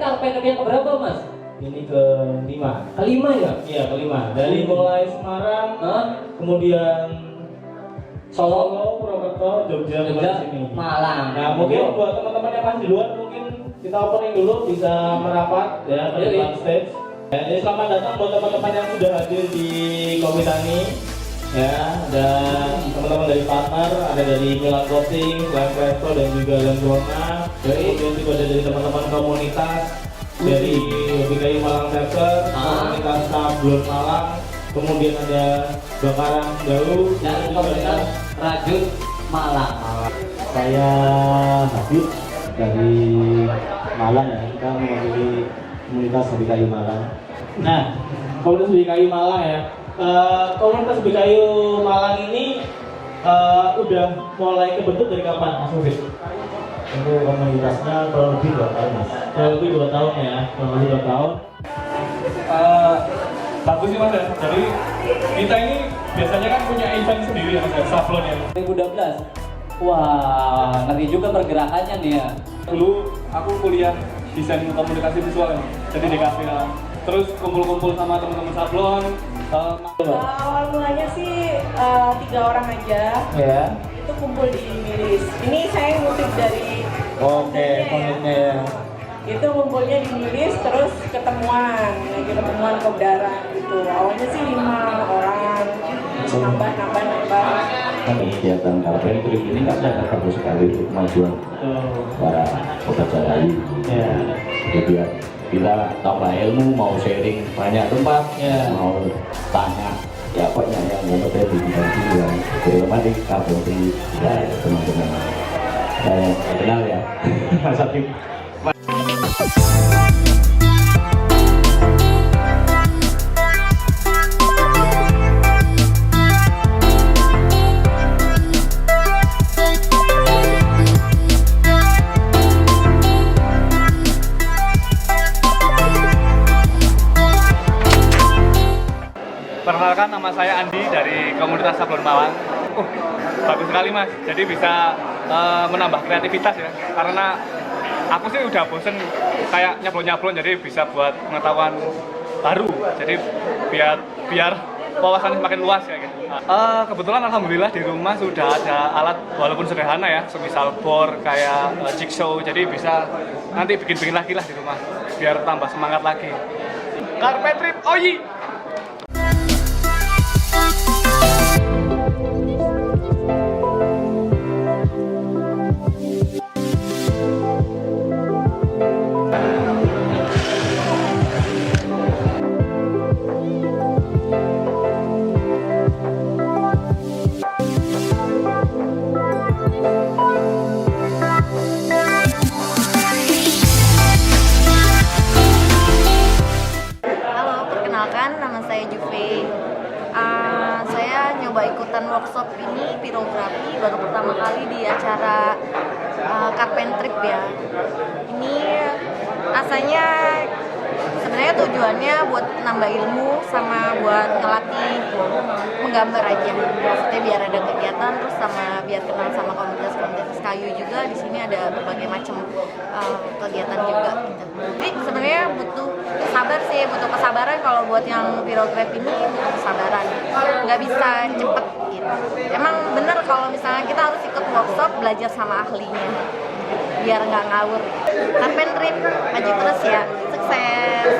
karpet yang keberapa Mas? Ini kelima. Kelima ya? Iya, kelima. Dari mulai Semarang, kemudian Solo, Purwokerto, Jogja, sini. Malang. Nah, mungkin buat teman-teman yang masih di luar, mungkin kita opening dulu, bisa merapat ya ke depan stage. Ya, ini selamat datang buat teman-teman yang sudah hadir di Komitani. Ya, dan teman-teman dari partner, ada dari Milan Clothing, Lamp Resto, dan juga Lamp Corona. Kemudian juga ada dari teman-teman komunitas dari Hobi Kayu Malang Chapter, komunitas Sablon Malang, kemudian ada Bakaran Galuh, dan komunitas Rajut Malang. Saya Habib dari Malang ya, kita mewakili komunitas Hobi Kayu Malang. Nah, komunitas Hobi Kayu Malang ya. Komunitas Hobi Kayu Malang ini udah mulai kebentuk dari kapan, Mas Mufid? Untuk komunitasnya kurang lebih 2 tahun Mas. Kurang lebih 2 tahun ya, kurang lebih 2 tahun. Bagus sih Mas ya. Jadi kita ini biasanya kan punya event sendiri ya Mas ya, sablon ya. 2012. Wah, ngeri juga pergerakannya nih ya. Dulu aku kuliah desain komunikasi visual ya, jadi di kafe lah. Terus kumpul-kumpul sama teman-teman sablon. Awal mulanya sih 3 orang aja. Ya. Itu kumpul di Milis. Ini saya ngutip dari Oke, komitnya ya. itu kumpulnya di Milis, terus ketemuan kebenaran gitu. Awalnya sih 5 orang, nambah. Kegiatan carpentry ini kan sangat bagus sekali untuk kemajuan para pekerja kayu. Ya. Jadi biar kita tambah ilmu, mau sharing banyak tempat, Ya. mau tanya ya banyak yang kompeten di bidang ini yang terutama di carpentry ya teman-teman. Saya kenal ya Mas Habib. Perkenalkan, nama saya Andi dari komunitas Sablon Malang. Bagus sekali Mas, jadi bisa menambah kreativitas ya. Karena aku sih udah bosen kayak nyablon-nyablon, jadi bisa buat pengetahuan baru. Jadi biar wawasannya semakin luas ya gitu. Kebetulan alhamdulillah di rumah sudah ada alat walaupun sederhana ya, semisal bor kayak jigsaw, jadi bisa nanti bikin-bikin lagi lah di rumah biar tambah semangat lagi. Carpentry, oyi! Halo, perkenalkan nama saya Juve. Saya nyoba ikutan workshop ini pirografi baru pertama kali di acara Carpentry ya. Ini rasanya sebenarnya tujuannya buat nambah ilmu sama buat ngelatih menggambar aja. Maksudnya biar ada kegiatan, terus sama biar kenal sama komunitas-komunitas kayu juga. Di sini ada berbagai macam kegiatan juga. Gitu. Jadi sebenarnya butuh kesabaran kalau buat yang pirografi ini butuh kesabaran. Nggak bisa cepet gitu. Emang bener kalau misalnya kita harus ikut workshop belajar sama ahlinya. Biar nggak ngawur. Carpentry, maju terus ya. Sukses!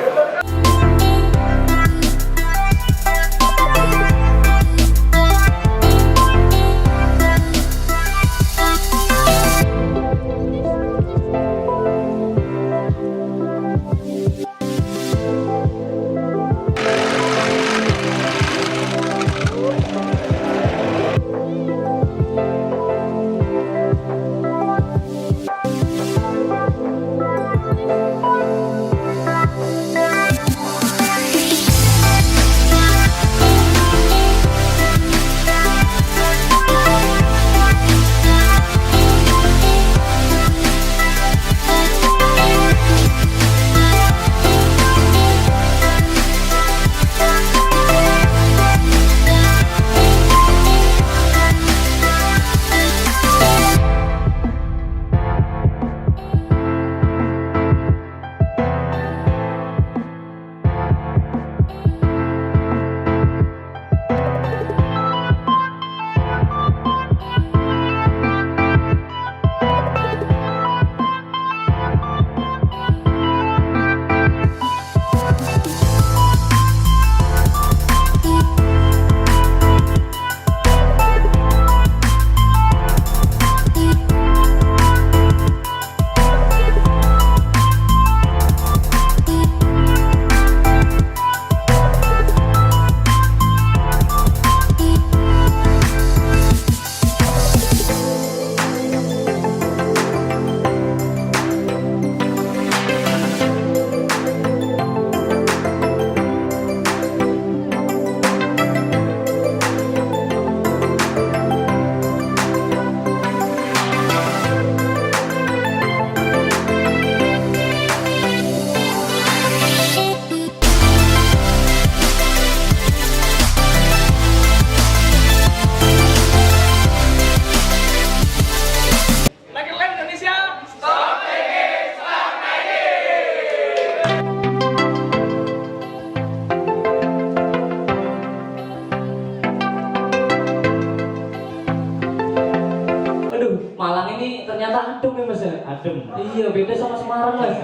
Malang ini ternyata adem ya mas ya? Adem. Iya, beda sama Semarang mas.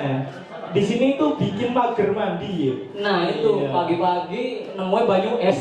Di sini tuh bikin pagar mandi ya. Nah itu, Iya. pagi-pagi nemuin banyu es.